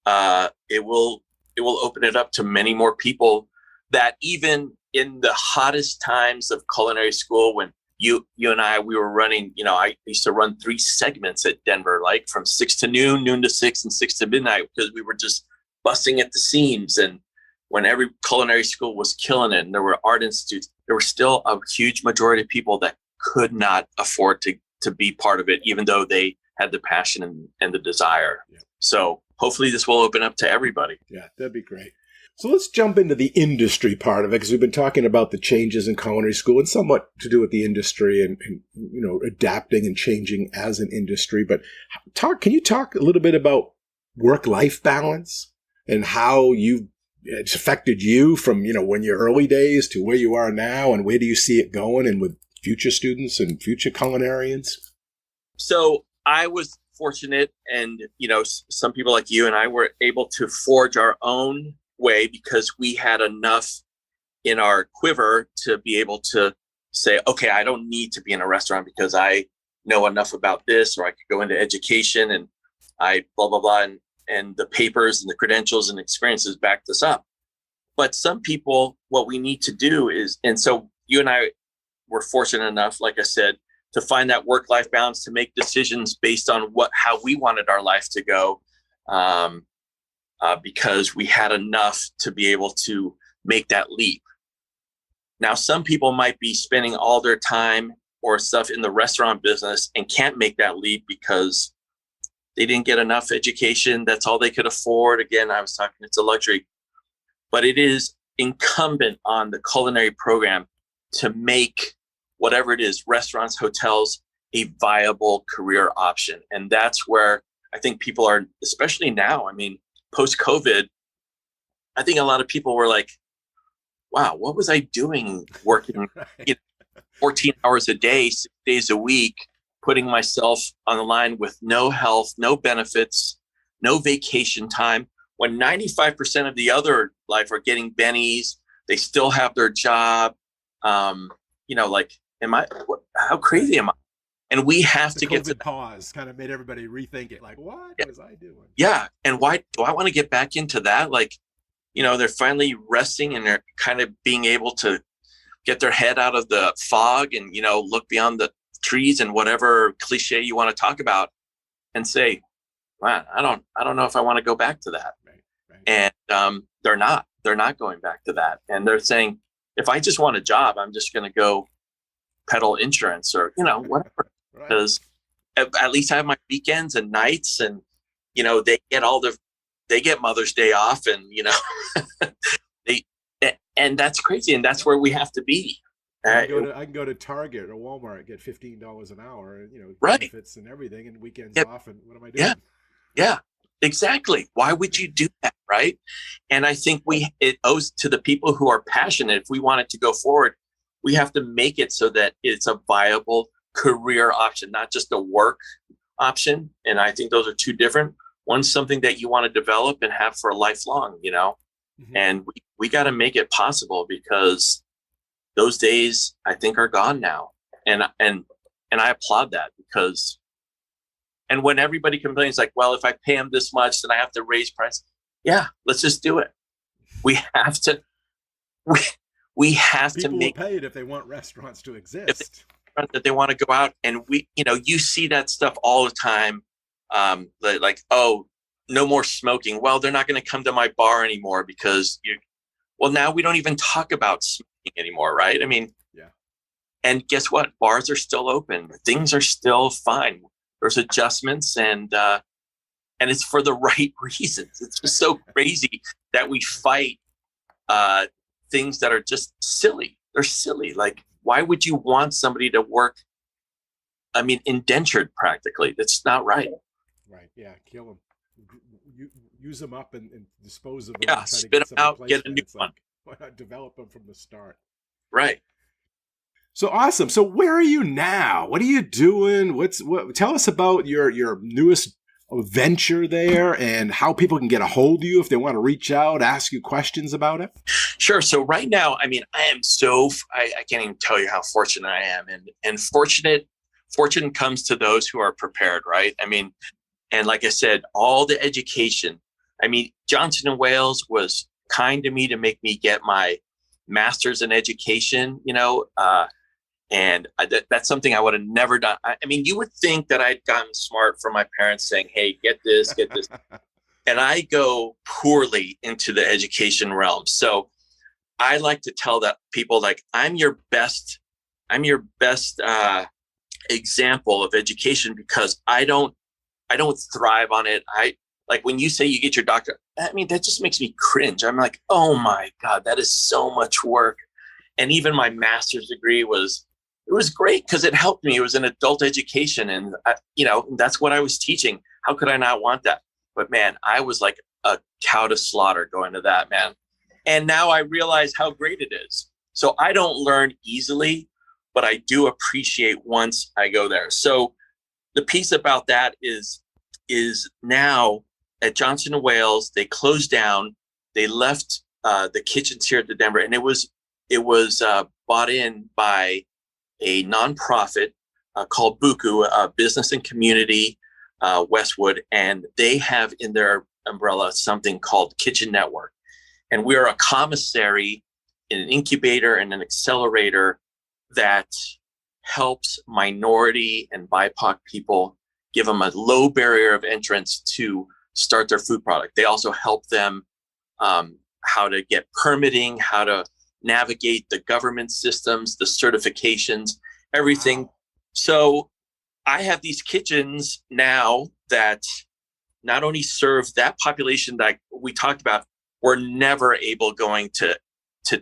open it up to many more people that even in the hottest times of culinary school, when you and I, we were running, I used to run 3 segments at Denver, like from 6 to noon, noon to 6, and 6 to midnight, because we were just busting at the seams. And when every culinary school was killing it, and there were art institutes, there were still a huge majority of people that could not afford to be part of it, even though they had the passion and the desire. Yeah. So hopefully this will open up to everybody. Yeah, that'd be great. So let's jump into the industry part of it, because we've been talking about the changes in culinary school and somewhat to do with the industry and adapting and changing as an industry. But can you talk a little bit about work-life balance and how it's affected you from, when your early days to where you are now, and where do you see it going and with future students and future culinarians? So I was fortunate, and, some people like you and I were able to forge our own way because we had enough in our quiver to be able to say, okay, I don't need to be in a restaurant because I know enough about this, or I could go into education and I blah, blah, blah. And the papers and the credentials and experiences back this up. But some people, what we need to do is, and so you and I were fortunate enough, like I said, to find that work-life balance, to make decisions based on how we wanted our life to go. Because we had enough to be able to make that leap. Now, some people might be spending all their time or stuff in the restaurant business and can't make that leap because they didn't get enough education. That's all they could afford. Again, I was talking, it's a luxury. But it is incumbent on the culinary program to make whatever it is, restaurants, hotels, a viable career option. And that's where I think people are, especially now, post-COVID, I think a lot of people were like, wow, what was I doing working 14 hours a day, 6 days a week, putting myself on the line with no health, no benefits, no vacation time, when 95% of the other life are getting bennies, they still have their job. How crazy am I? And we have to get to that. Pause kind of made everybody rethink it. Like, what was I doing? Yeah. And why do I want to get back into that? They're finally resting and they're kind of being able to get their head out of the fog and, look beyond the trees and whatever cliche you want to talk about and say, man, I don't know if I want to go back to that. Right. And they're not going back to that. And they're saying, if I just want a job, I'm just going to go peddle insurance or, whatever. Because at least I have my weekends and nights, and they get Mother's Day off, and and that's crazy, and that's where we have to be. I can go to Target or Walmart, get $15 an hour, right, benefits and everything, and weekends off, and what am I doing? Yeah, exactly. Why would you do that, right? And I think it owes to the people who are passionate. If we want it to go forward, we have to make it so that it's a viable career option, not just a work option. And I think those are two different. One's something that you want to develop and have for a lifelong, Mm-hmm. And we got to make it possible, because those days I think are gone now. And I applaud that, because, and when everybody complains like, well, if I pay them this much, then I have to raise price. Yeah, let's just do it. We have to, we have People to make will pay it if they want restaurants to exist. That they want to go out, and you see that stuff all the time. Like, oh, no more smoking. Well, they're not going to come to my bar anymore because now we don't even talk about smoking anymore, right? Yeah. And guess what? Bars are still open. Things are still fine. There's adjustments, and it's for the right reasons. It's just so crazy that we fight things that are just silly. They're silly. Like, why would you want somebody to work, indentured practically? That's not right. Right. Yeah. Kill them. Use them up and dispose of them. Yeah. Spit them out. Get a new one. Why not develop them from the start? Right. So awesome. So where are you now? What are you doing? Tell us about your newest venture there and how people can get a hold of you if they want to reach out, ask you questions about it. Sure. So right now, I am I can't even tell you how fortunate I am. And fortune comes to those who are prepared, right? And like I said, all the education, Johnson & Wales was kind to me to make me get my master's in education, and that's something I would have never done. You would think that I'd gotten smart from my parents saying, hey, get this. And I go poorly into the education realm. So I like to tell that people, like, I'm your best example of education, because I don't I don't thrive on it. I like when you say you get your doctorate, I mean, that just makes me cringe. I'm like, oh my God, that is so much work. And even my master's degree it was great because it helped me. It was an adult education, and that's what I was teaching. How could I not want that? But man, I was like a cow to slaughter going to that, man. And now I realize how great it is. So I don't learn easily, but I do appreciate once I go there. So the piece about that is now at Johnson & Wales, they closed down. They left the kitchens here at the Denver, and it was bought in by a nonprofit called Buku, Business and Community Westwood, and they have in their umbrella something called Kitchen Network. And we are a commissary, an incubator, and an accelerator that helps minority and BIPOC people, give them a low barrier of entrance to start their food product. They also help them how to get permitting, how to navigate the government systems, the certifications, everything. Wow. So I have these kitchens now that not only serve that population that we talked about, we're never able going to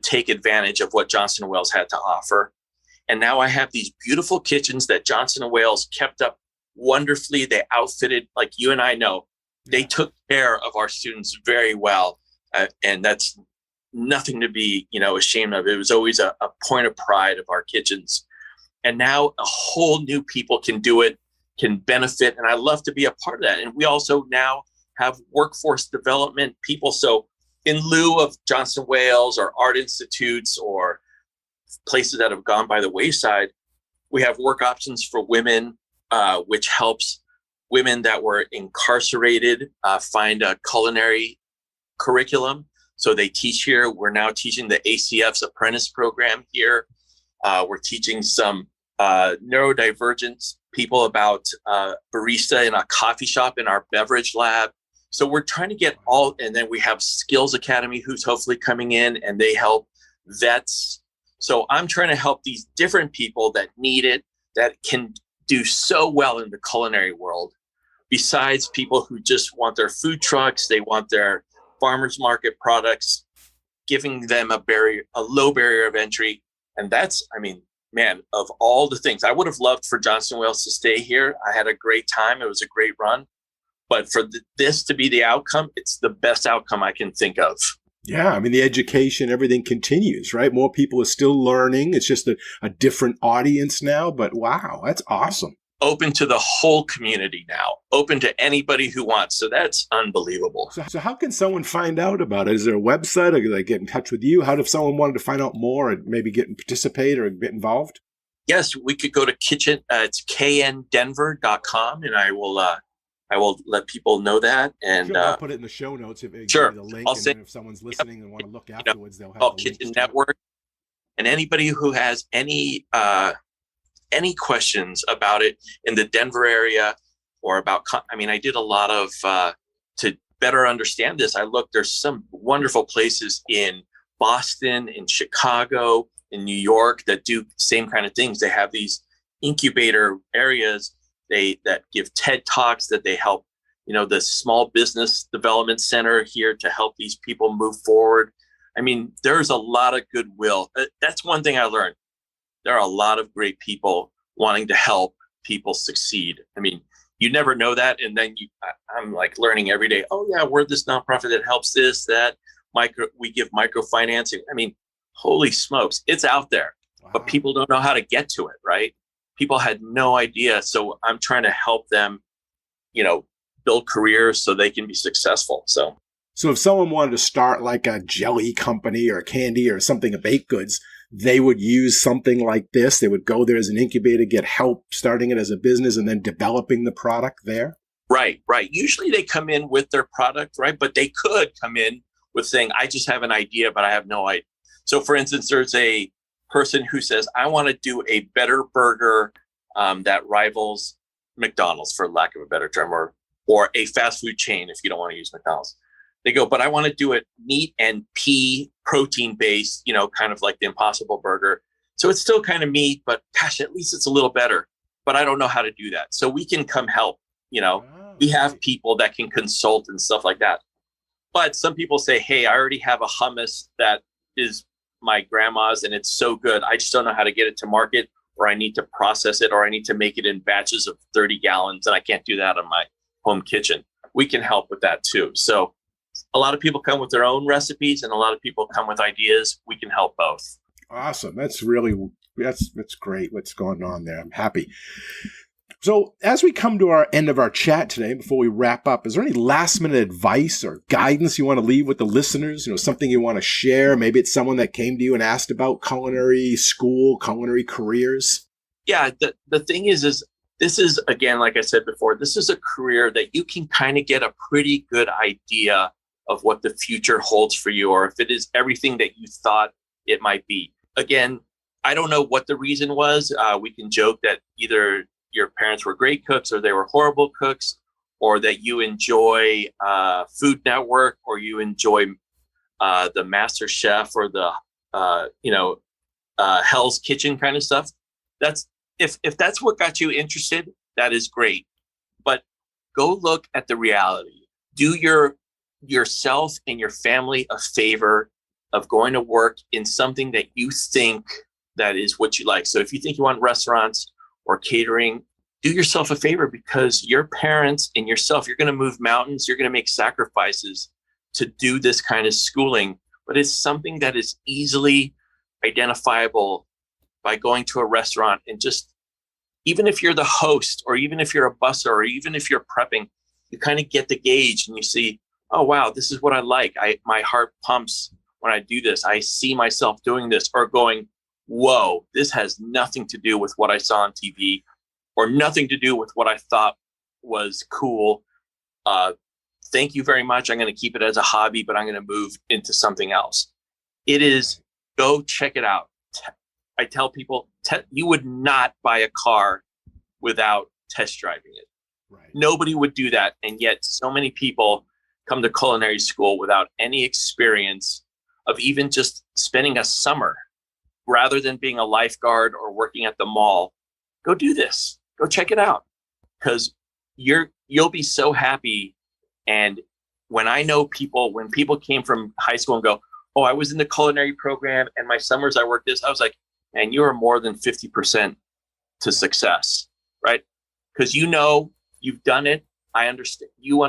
take advantage of what Johnson & Wales had to offer. And now I have these beautiful kitchens that Johnson & Wales kept up wonderfully. They outfitted, like you and I know, they took care of our students very well. And that's nothing to be, ashamed of. It was always a point of pride of our kitchens. And now a whole new people can do it, can benefit. And I love to be a part of that. And we also now have workforce development people. So in lieu of Johnson & Wales or art institutes or places that have gone by the wayside, we have work options for women, which helps women that were incarcerated find a culinary curriculum. So they teach here. We're now teaching the ACF's apprentice program here. We're teaching some neurodivergent people about barista in a coffee shop in our beverage lab. So we're trying to get all, and then we have Skills Academy who's hopefully coming in, and they help vets. So I'm trying to help these different people that need it, that can do so well in the culinary world, besides people who just want their food trucks, they want their farmers market products, giving them a low barrier of entry. And that's, man, of all the things, I would have loved for Johnson & Wales to stay here. I had a great time. It was a great run. But for this to be the outcome, it's the best outcome I can think of. Yeah, the education, everything continues, right? More people are still learning. It's just a different audience now. But wow, that's awesome. Open to the whole community now, open to anybody who wants. So that's unbelievable. So how can someone find out about it? Is there a website, or do they get in touch with you? How if someone wanted to find out more and maybe participate or get involved? Yes, we could go to kitchen. It's kndenver.com, and I will let people know that. And sure, I'll put it in the show notes if sure. The link. I'll and say, if someone's listening and want to look afterwards, they'll have the Kitchen Network. And anybody who has any questions about it in the Denver area or about, I did a lot of, to better understand this, there's some wonderful places in Boston, in Chicago, in New York that do the same kind of things. They have these incubator areas that give TED Talks, that they help, the Small Business Development Center here to help these people move forward. There's a lot of goodwill. That's one thing I learned. There are a lot of great people wanting to help people succeed. You never know that. And then I'm like learning every day. Oh yeah, we're this nonprofit that helps this, that we give microfinancing. Holy smokes, it's out there, wow. But people don't know how to get to it, right? People had no idea. So I'm trying to help them, build careers so they can be successful. So if someone wanted to start like a jelly company or candy or something of baked goods, they would use something like this. They would go there as an incubator, get help starting it as a business and then developing the product there. Right. Usually they come in with their product, right? But they could come in with saying, I just have an idea, but I have no idea. So for instance, there's a person who says, I want to do a better burger that rivals McDonald's, for lack of a better term, or a fast food chain if you don't want to use McDonald's. They go, but I want to do it meat and pea protein based, kind of like the Impossible Burger. So it's still kind of meat, but gosh, at least it's a little better. But I don't know how to do that. So we can come help, Wow. We have people that can consult and stuff like that. But some people say, hey, I already have a hummus that is my grandma's and it's so good. I just don't know how to get it to market, or I need to process it, or I need to make it in batches of 30 gallons. And I can't do that in my home kitchen. We can help with that too. So a lot of people come with their own recipes and a lot of people come with ideas. We can help both. Awesome. That's great what's going on there. I'm happy. So as we come to our end of our chat today, before we wrap up, is there any last minute advice or guidance you want to leave with the listeners? Something you want to share? Maybe it's someone that came to you and asked about culinary school, culinary careers. Yeah. The thing is this is, again, like I said before, this is a career that you can kind of get a pretty good idea of what the future holds for you, or if it is everything that you thought it might be. Again, I don't know what the reason was. We can joke that either your parents were great cooks or they were horrible cooks, or that you enjoy Food Network, or you enjoy the Master Chef, or the Hell's Kitchen kind of stuff. That's if that's what got you interested, that is great. But go look at the reality. Do yourself and your family a favor of going to work in something that you think that is what you like. So if you think you want restaurants or catering, do yourself a favor, because your parents and yourself, you're going to move mountains, you're going to make sacrifices to do this kind of schooling, but it's something that is easily identifiable by going to a restaurant. And just, even if you're the host, or even if you're a busser, or even if you're prepping, you kind of get the gauge and you see, oh, wow, this is what I like. My heart pumps when I do this. I see myself doing this, or going, whoa, this has nothing to do with what I saw on TV, or nothing to do with what I thought was cool. Thank you very much. I'm going to keep it as a hobby, but I'm going to move into something else. It is, go check it out. I tell people, you would not buy a car without test driving it. Right. Nobody would do that. And yet so many people come to culinary school without any experience of even just spending a summer, rather than being a lifeguard or working at the mall. Go do this. Go check it out, because you'll be so happy. And when people came from high school and go, oh, I was in the culinary program and my summers I worked this, I was like, man, you are more than 50% to success, right? Because you've done it. I understand. You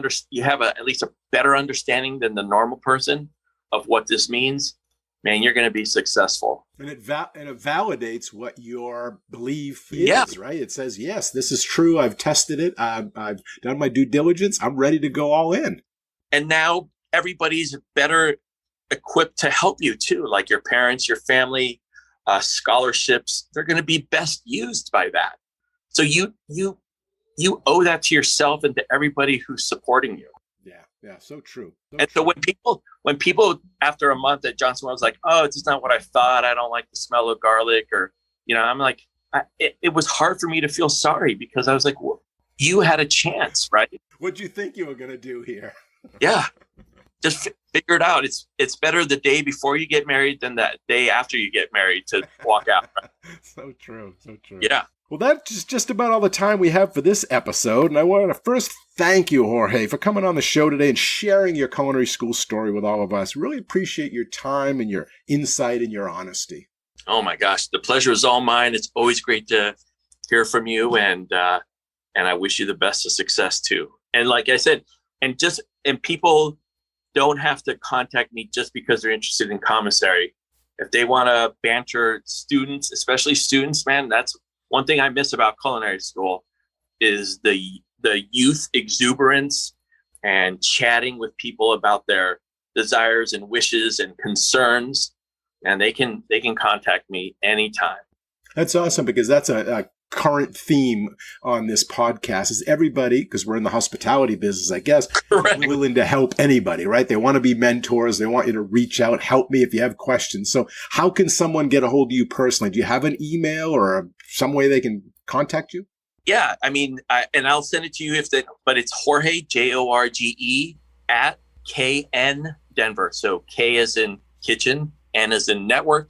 have at least a better understanding than the normal person of what this means. Man, you're going to be successful. And it validates what your belief is, right? It says, yes, this is true. I've tested it. I've done my due diligence. I'm ready to go all in. And now everybody's better equipped to help you too. Like your parents, your family, scholarships, they're going to be best used by that. So you owe that to yourself and to everybody who's supporting you. Yeah, so true. So when people after a month at Johnson was like, oh, it's just not what I thought, I don't like the smell of garlic, or, I'm like, it was hard for me to feel sorry, because I was like, well, you had a chance, right? What'd you think you were going to do here? Yeah. Just figure it out. It's better the day before you get married than that day after you get married to walk out. Right? So true. Yeah. Well, that's just about all the time we have for this episode. And I want to first thank you, Jorge, for coming on the show today and sharing your culinary school story with all of us. Really appreciate your time and your insight and your honesty. Oh my gosh, the pleasure is all mine. It's always great to hear from you, and I wish you the best of success too. And like I said, and people don't have to contact me just because they're interested in commissary. If they want to banter students, especially students, man, that's one thing I miss about culinary school, is the youth exuberance and chatting with people about their desires and wishes and concerns. And they can contact me anytime. That's awesome, because that's a current theme on this podcast is everybody, because we're in the hospitality business, I guess, Correct. Willing to help anybody, right? They want to be mentors. They want you to reach out, help me if you have questions. So how can someone get a hold of you personally? Do you have an email or some way they can contact you? Yeah. I mean, and I'll send it to you but it's Jorge, Jorge, at KN Denver. So K as in kitchen, N as in network,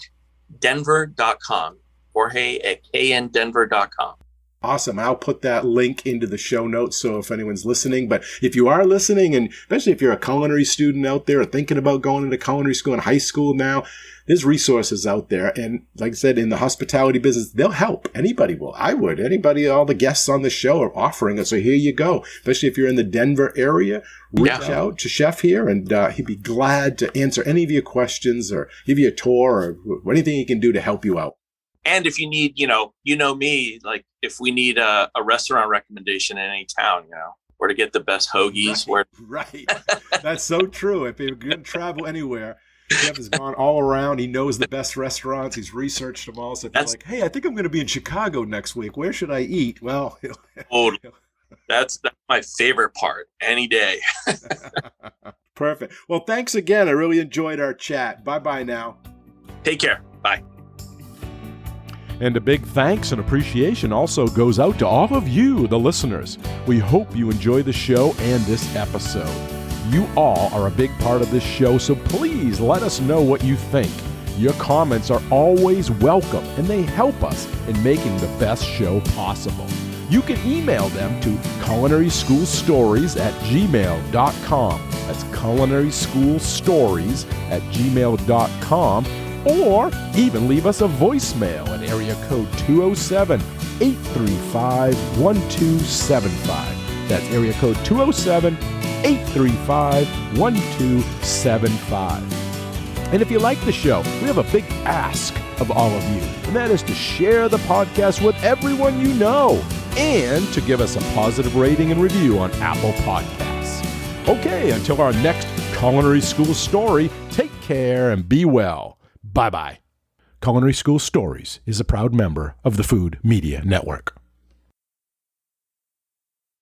Denver.com. Jorge at kndenver.com. Awesome. I'll put that link into the show notes so if anyone's listening. But if you are listening, and especially if you're a culinary student out there or thinking about going into culinary school in high school now, there's resources out there. And like I said, in the hospitality business, they'll help. Anybody will. I would. Anybody, all the guests on the show are offering it. So here you go. Especially if you're in the Denver area, reach out to Chef here, and he'd be glad to answer any of your questions or give you a tour or anything he can do to help you out. And if you need, me, like if we need a restaurant recommendation in any town, where to get the best hoagies. Right. That's so true. If you're going to travel anywhere, Jeff has gone all around. He knows the best restaurants. He's researched them all. So if you're like, hey, I think I'm going to be in Chicago next week. Where should I eat? Well, that's my favorite part any day. Perfect. Well, thanks again. I really enjoyed our chat. Bye-bye now. Take care. Bye. And a big thanks and appreciation also goes out to all of you, the listeners. We hope you enjoy the show and this episode. You all are a big part of this show, so please let us know what you think. Your comments are always welcome, and they help us in making the best show possible. You can email them to culinaryschoolstories@gmail.com. That's culinaryschoolstories@gmail.com. Or even leave us a voicemail at area code 207-835-1275. That's area code 207-835-1275. And if you like the show, we have a big ask of all of you, and that is to share the podcast with everyone you know and to give us a positive rating and review on Apple Podcasts. Okay, until our next Culinary School Story, take care and be well. Bye-bye. Culinary School Stories is a proud member of the Food Media Network.